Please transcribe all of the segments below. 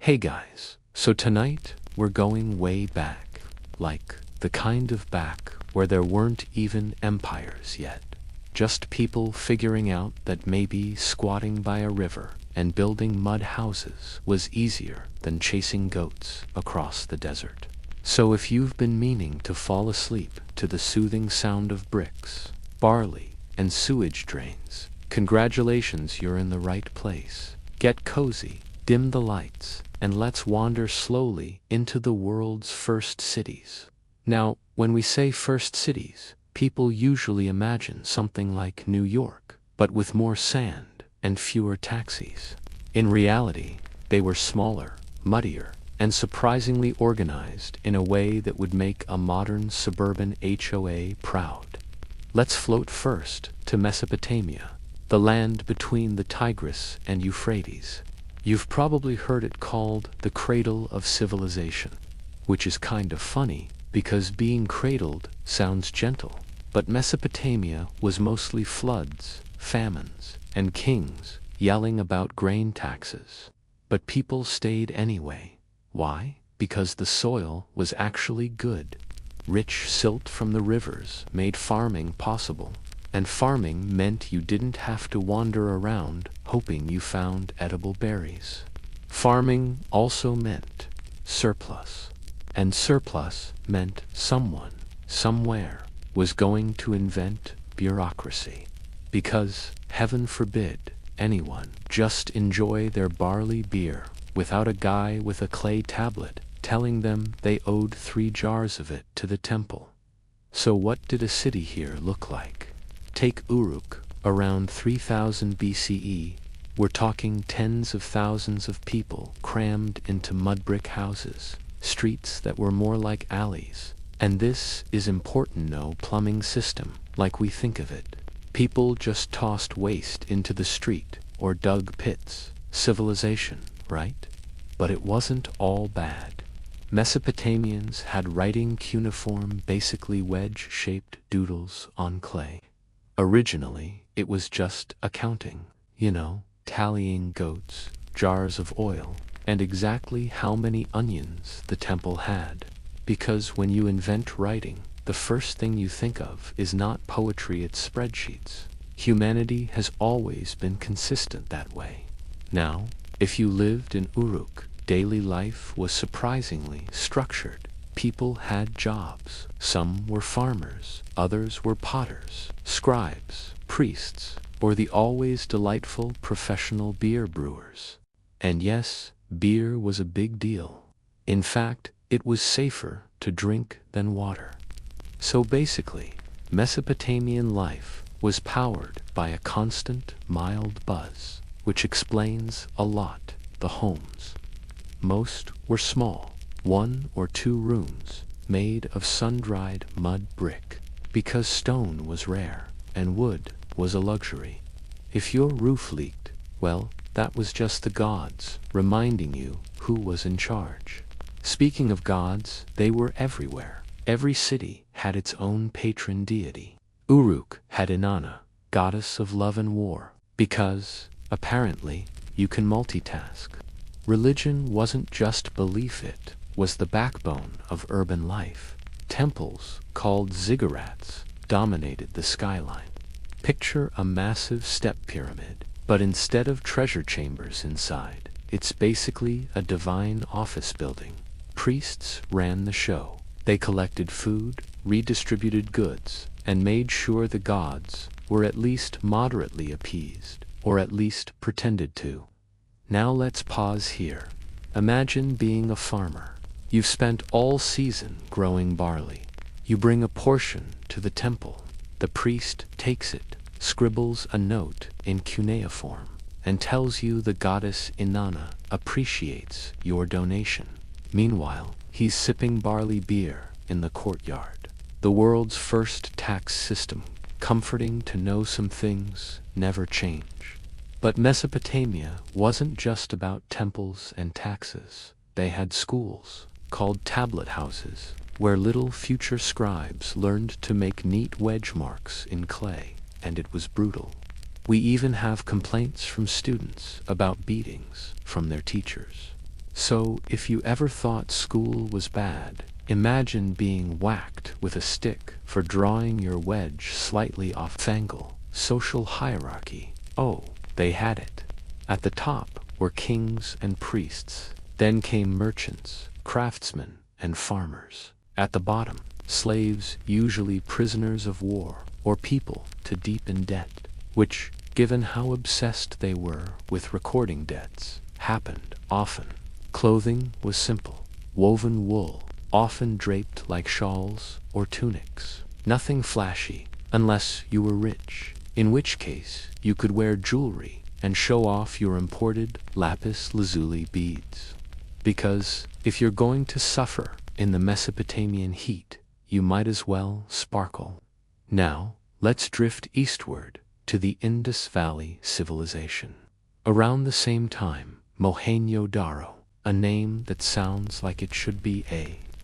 Hey guys, so tonight we're going way back, like the kind of back where there weren't even empires yet. Just people figuring out that maybe squatting by a river and building mud houses was easier than chasing goats across the desert. So if you've been meaning to fall asleep to the soothing sound of bricks, barley, and sewage drains, congratulations, you're in the right place. Get cozy, dim the lights, and let's wander slowly into the world's first cities. Now, when we say first cities, people usually imagine something like New York, but with more sand and fewer taxis. In reality, they were smaller, muddier, and surprisingly organized in a way that would make a modern suburban HOA proud. Let's float first to Mesopotamia, the land between the Tigris and Euphrates. You've probably heard it called the cradle of civilization, which is kind of funny because being cradled sounds gentle. But Mesopotamia was mostly floods, famines, and kings yelling about grain taxes. But people stayed anyway. Why? Because the soil was actually good. Rich silt from the rivers made farming possible, and farming meant you didn't have to wander around hoping you found edible berries. Farming also meant surplus, and surplus meant someone, somewhere, was going to invent bureaucracy. Because, heaven forbid, anyone just enjoy their barley beer without a guy with a clay tablet telling them they owed 3 jars of it to the temple. So what did a city here look like? Take Uruk, around 3000 BCE. We're talking tens of thousands of people crammed into mud brick houses, streets that were more like alleys. And this is important, no plumbing system like we think of it. People just tossed waste into the street or dug pits. Civilization, right? But it wasn't all bad. Mesopotamians had writing cuneiform, basically wedge-shaped doodles on clay. Originally, it was just accounting, tallying goats, jars of oil, and exactly how many onions the temple had. Because when you invent writing, the first thing you think of is not poetry, it's spreadsheets. Humanity has always been consistent that way. Now, if you lived in Uruk, daily life was surprisingly structured. People had jobs. Some were farmers, others were potters, scribes, priests, or the always delightful professional beer brewers. And yes, beer was a big deal. In fact, it was safer to drink than water. So basically, Mesopotamian life was powered by a constant, mild buzz, which explains a lot. The homes. Most were small, 1 or 2 rooms, made of sun-dried mud brick, because stone was rare and wood was a luxury. If your roof leaked, well, that was just the gods reminding you who was in charge. Speaking of gods, they were everywhere. Every city had its own patron deity. Uruk had Inanna, goddess of love and war, because, apparently, you can multitask. Religion wasn't just belief, it was the backbone of urban life. Temples, called ziggurats, dominated the skyline. Picture a massive step pyramid, but instead of treasure chambers inside, it's basically a divine office building. Priests ran the show. They collected food, redistributed goods, and made sure the gods were at least moderately appeased, or at least pretended to. Now let's pause here. Imagine being a farmer. You've spent all season growing barley. You bring a portion to the temple. The priest takes it, scribbles a note in cuneiform, and tells you the goddess Inanna appreciates your donation. Meanwhile, he's sipping barley beer in the courtyard. The world's first tax system. Comforting to know some things never change. But Mesopotamia wasn't just about temples and taxes. They had schools, called tablet houses, where little future scribes learned to make neat wedge marks in clay, and it was brutal. We even have complaints from students about beatings from their teachers. So if you ever thought school was bad, imagine being whacked with a stick for drawing your wedge slightly off angle. Social hierarchy. Oh, they had it. At the top were kings and priests. Then came merchants, craftsmen, and farmers. At the bottom, slaves, usually prisoners of war, or people too deep in debt, which, given how obsessed they were with recording debts, happened often. Clothing was simple, woven wool, often draped like shawls or tunics. Nothing flashy, unless you were rich, in which case you could wear jewelry and show off your imported lapis lazuli beads. Because if you're going to suffer in the Mesopotamian heat, you might as well sparkle. Now, let's drift eastward to the Indus Valley civilization. Around the same time, Mohenjo-Daro, a name that sounds like it should be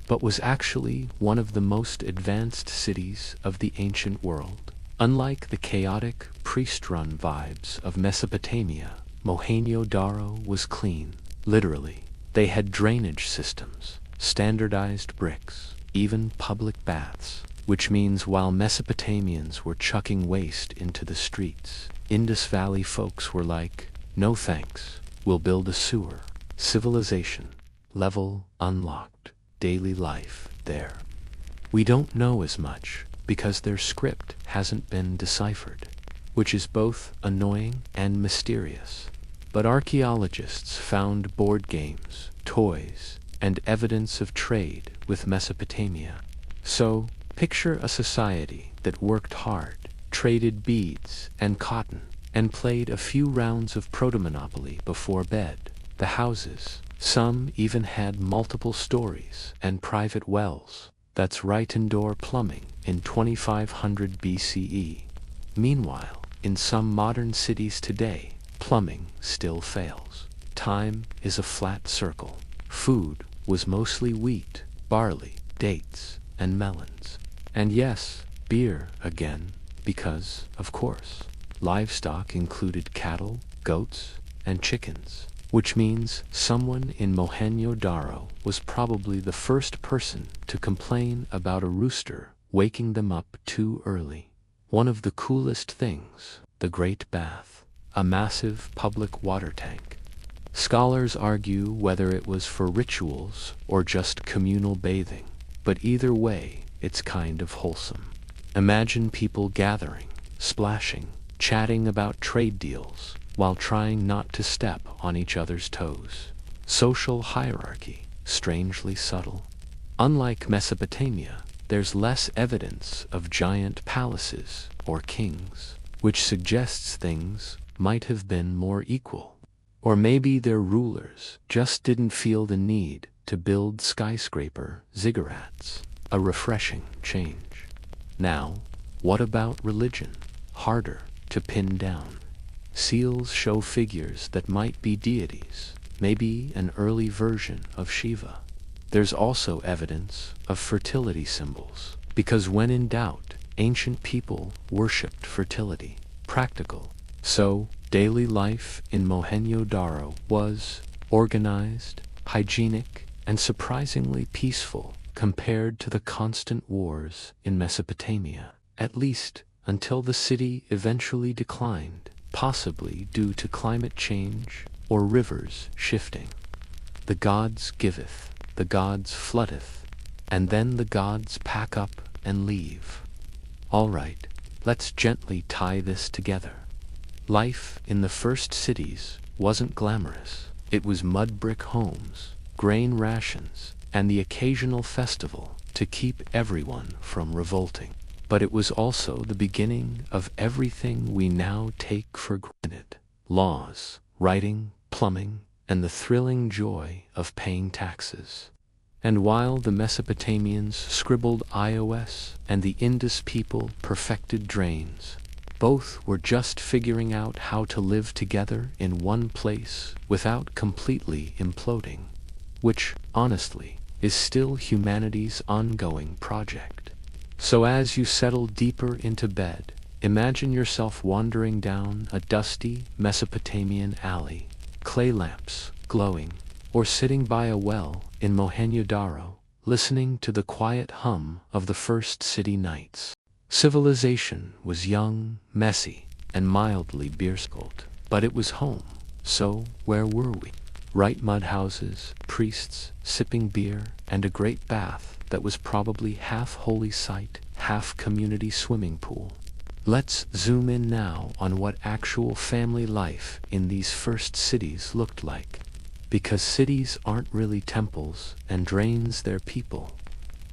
but was actually one of the most advanced cities of the ancient world. Unlike the chaotic, priest-run vibes of Mesopotamia, Mohenjo-Daro was clean, literally. They had drainage systems, standardized bricks, even public baths, which means while Mesopotamians were chucking waste into the streets, Indus Valley folks were like, no thanks, we'll build a sewer. Civilization, level unlocked, daily life there. We don't know as much because their script hasn't been deciphered, which is both annoying and mysterious. But archaeologists found board games, toys, and evidence of trade with Mesopotamia. So, picture a society that worked hard, traded beads and cotton, and played a few rounds of proto-monopoly before bed. The houses, some even had multiple stories and private wells. That's right, indoor plumbing in 2500 BCE. Meanwhile, in some modern cities today, plumbing still fails. Time is a flat circle. Food was mostly wheat, barley, dates, and melons. And yes, beer again, because, of course, livestock included cattle, goats, and chickens, which means someone in Mohenjo-Daro was probably the first person to complain about a rooster waking them up too early. One of the coolest things, the Great Bath, a massive public water tank. Scholars argue whether it was for rituals or just communal bathing, but either way, it's kind of wholesome. Imagine people gathering, splashing, chatting about trade deals, while trying not to step on each other's toes. Social hierarchy, strangely subtle. Unlike Mesopotamia, there's less evidence of giant palaces or kings, which suggests things might have been more equal. Or maybe their rulers just didn't feel the need to build skyscraper ziggurats. A refreshing change. Now, what about religion? Harder to pin down. Seals show figures that might be deities, maybe an early version of Shiva. There's also evidence of fertility symbols, because when in doubt, ancient people worshipped fertility. Practical. So, daily life in Mohenjo-Daro was organized, hygienic, and surprisingly peaceful compared to the constant wars in Mesopotamia, at least until the city eventually declined, possibly due to climate change or rivers shifting. The gods giveth, the gods floodeth, and then the gods pack up and leave. All right, let's gently tie this together. Life in the first cities wasn't glamorous. It was mud brick homes, grain rations, and the occasional festival to keep everyone from revolting. But it was also the beginning of everything we now take for granted. Laws, writing, plumbing, and the thrilling joy of paying taxes. And while the Mesopotamians scribbled iOS and the Indus people perfected drains, both were just figuring out how to live together in one place without completely imploding, which, honestly, is still humanity's ongoing project. So as you settle deeper into bed, imagine yourself wandering down a dusty Mesopotamian alley, clay lamps glowing, or sitting by a well in Mohenjo-Daro, listening to the quiet hum of the first city nights. Civilization was young, messy, and mildly beer-schooled, but it was home. So, where were we? Right mud houses, priests, sipping beer, and a great bath that was probably half holy site, half community swimming pool. Let's zoom in now on what actual family life in these first cities looked like. Because cities aren't really temples and drains their people.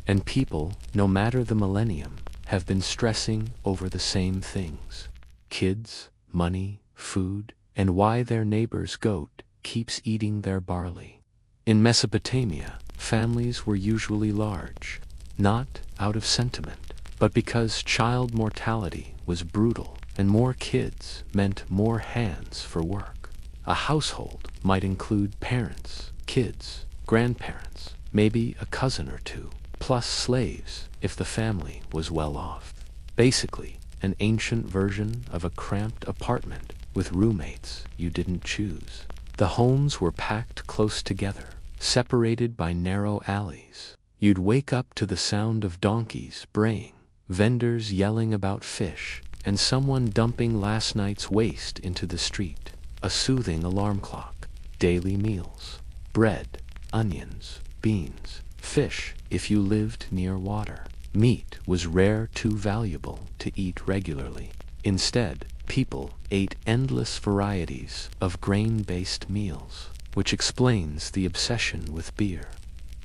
And people, no matter the millennium, have been stressing over the same things. Kids, money, food, and why their neighbor's goat keeps eating their barley. In Mesopotamia, families were usually large, not out of sentiment, but because child mortality was brutal and more kids meant more hands for work. A household might include parents, kids, grandparents, maybe a cousin or two, plus slaves if the family was well off. Basically, an ancient version of a cramped apartment with roommates you didn't choose. The homes were packed close together, separated by narrow alleys. You'd wake up to the sound of donkeys braying, vendors yelling about fish, and someone dumping last night's waste into the street. A soothing alarm clock. Daily meals. Bread, onions, beans, fish if you lived near water. Meat was rare, too valuable to eat regularly. Instead, people ate endless varieties of grain-based meals, which explains the obsession with beer.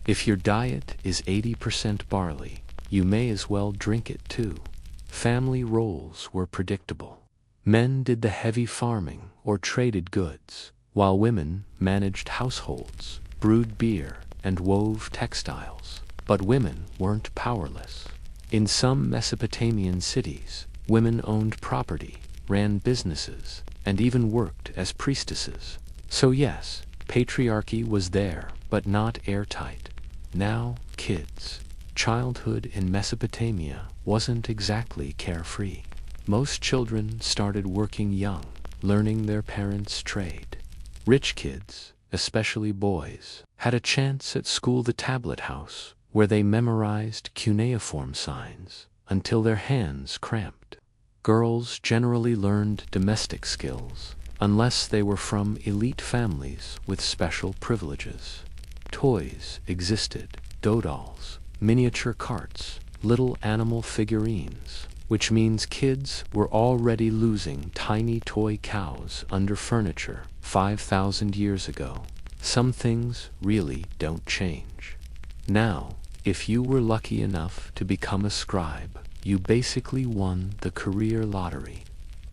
If your diet is 80% barley, you may as well drink it too. Family roles were predictable. Men did the heavy farming or traded goods, while women managed households, brewed beer, and wove textiles. But women weren't powerless. In some Mesopotamian cities, women owned property, ran businesses, and even worked as priestesses. So yes, patriarchy was there, but not airtight. Now, kids. Childhood in Mesopotamia wasn't exactly carefree. Most children started working young, learning their parents' trade. Rich kids, especially boys, had a chance at school, the tablet house, where they memorized cuneiform signs until their hands cramped. Girls generally learned domestic skills, unless they were from elite families with special privileges. Toys existed, dolls, miniature carts, little animal figurines, which means kids were already losing tiny toy cows under furniture 5,000 years ago. Some things really don't change. Now, if you were lucky enough to become a scribe, you basically won the career lottery.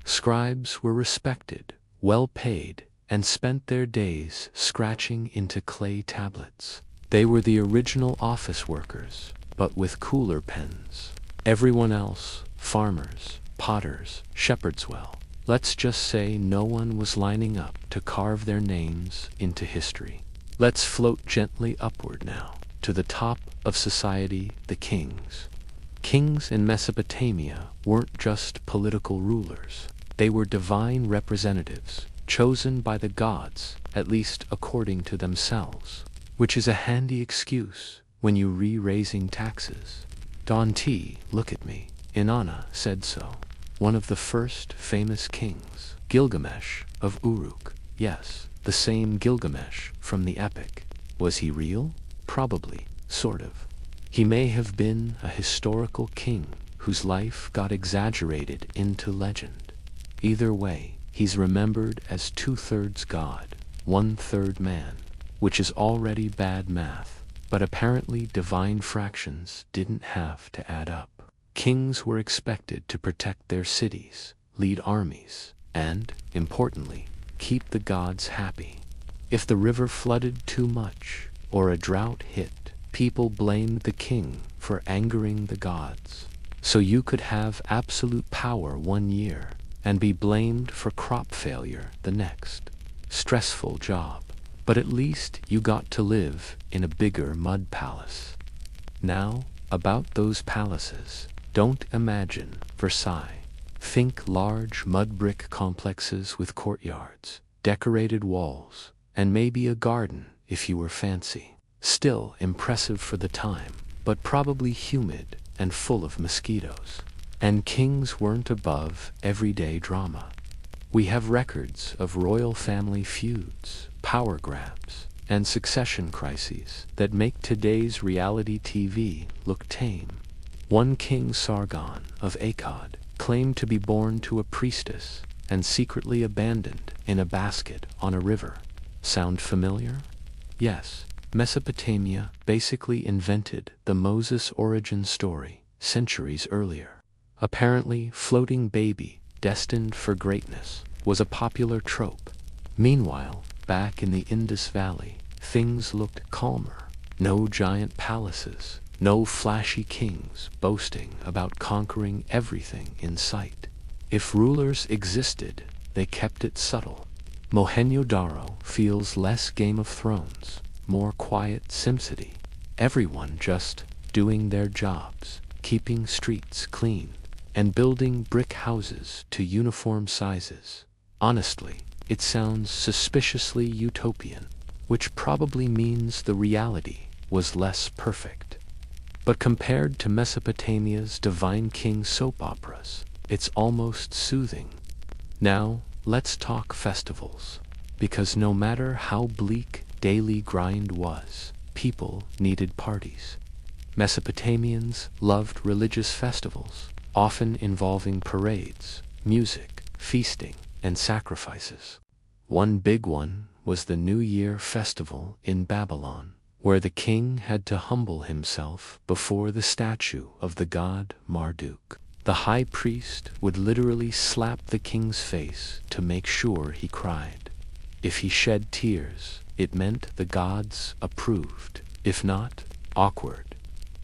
Scribes were respected, well paid, and spent their days scratching into clay tablets. They were the original office workers, but with cooler pens. Everyone else, farmers, potters, shepherds, well, let's just say no one was lining up to carve their names into history. Let's float gently upward now, to the top of society, the kings. Kings in Mesopotamia weren't just political rulers. They were divine representatives, chosen by the gods, at least according to themselves. Which is a handy excuse when you raising taxes. Don T, look at me. Inanna said so. One of the first famous kings, Gilgamesh of Uruk. Yes, the same Gilgamesh from the epic. Was he real? Probably, sort of. He may have been a historical king whose life got exaggerated into legend. Either way, he's remembered as 2/3 God, 1/3 man, which is already bad math, but apparently divine fractions didn't have to add up. Kings were expected to protect their cities, lead armies, and, importantly, keep the gods happy. If the river flooded too much, or a drought hit, people blamed the king for angering the gods. So you could have absolute power one year, and be blamed for crop failure the next. Stressful job. But at least you got to live in a bigger mud palace. Now, about those palaces, don't imagine Versailles. Think large mud brick complexes with courtyards, decorated walls, and maybe a garden if you were fancy. Still impressive for the time, but probably humid and full of mosquitoes. And kings weren't above everyday drama. We have records of royal family feuds, power grabs, and succession crises that make today's reality TV look tame. One king, Sargon of Akkad, claimed to be born to a priestess and secretly abandoned in a basket on a river. Sound familiar? Yes, Mesopotamia basically invented the Moses origin story centuries earlier. Apparently, floating baby destined for greatness was a popular trope. Meanwhile, back in the Indus Valley, things looked calmer. No giant palaces, no flashy kings boasting about conquering everything in sight. If rulers existed, they kept it subtle. Mohenjo-Daro feels less Game of Thrones, more quiet SimCity. Everyone just doing their jobs, keeping streets clean, and building brick houses to uniform sizes. Honestly, it sounds suspiciously utopian, which probably means the reality was less perfect. But compared to Mesopotamia's Divine King soap operas, it's almost soothing. Now, let's talk festivals, because no matter how bleak daily grind was, people needed parties. Mesopotamians loved religious festivals, often involving parades, music, feasting, and sacrifices. One big one was the New Year festival in Babylon, where the king had to humble himself before the statue of the god Marduk. The high priest would literally slap the king's face to make sure he cried. If he shed tears, it meant the gods approved. If not, awkward.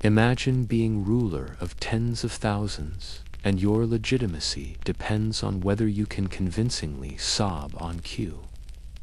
Imagine being ruler of tens of thousands, and your legitimacy depends on whether you can convincingly sob on cue.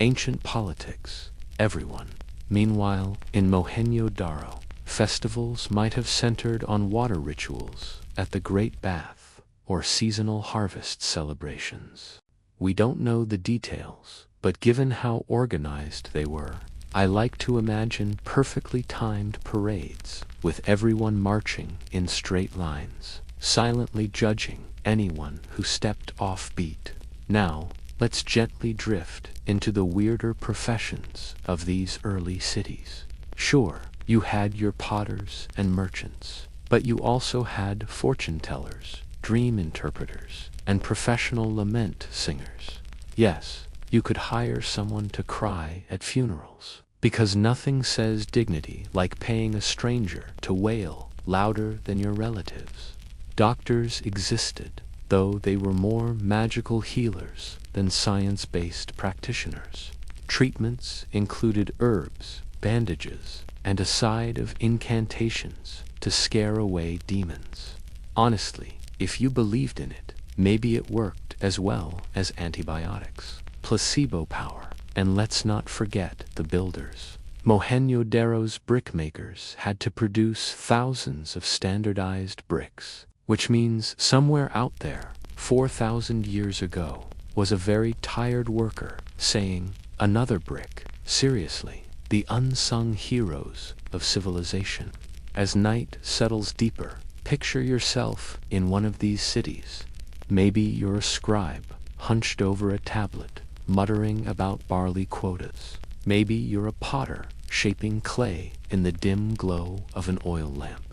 Ancient politics, everyone. Meanwhile, in Mohenjo-Daro, festivals might have centered on water rituals at the Great Bath or seasonal harvest celebrations. We don't know the details, but given how organized they were, I like to imagine perfectly timed parades with everyone marching in straight lines, silently judging anyone who stepped off beat. Now, let's gently drift into the weirder professions of these early cities. Sure, you had your potters and merchants, but you also had fortune tellers, dream interpreters, and professional lament singers. Yes, you could hire someone to cry at funerals, because nothing says dignity like paying a stranger to wail louder than your relatives. Doctors existed, though they were more magical healers than science-based practitioners. Treatments included herbs, bandages, and a side of incantations to scare away demons. Honestly, if you believed in it, maybe it worked as well as antibiotics. Placebo power. And let's not forget the builders. Mohenjo-Daro's brickmakers had to produce thousands of standardized bricks, which means somewhere out there, 4,000 years ago, was a very tired worker saying, "Another brick." Seriously, the unsung heroes of civilization. As night settles deeper, picture yourself in one of these cities. Maybe you're a scribe, hunched over a tablet, muttering about barley quotas. Maybe you're a potter, shaping clay in the dim glow of an oil lamp.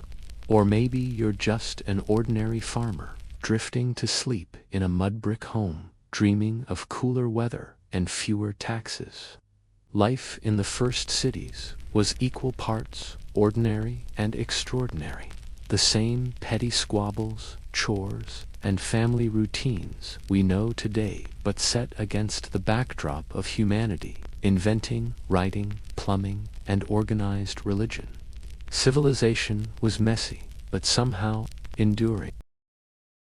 Or maybe you're just an ordinary farmer, drifting to sleep in a mud brick home, dreaming of cooler weather and fewer taxes. Life in the first cities was equal parts ordinary and extraordinary. The same petty squabbles, chores, and family routines we know today, but set against the backdrop of humanity, inventing, writing, plumbing, and organized religion. Civilization was messy, but somehow enduring.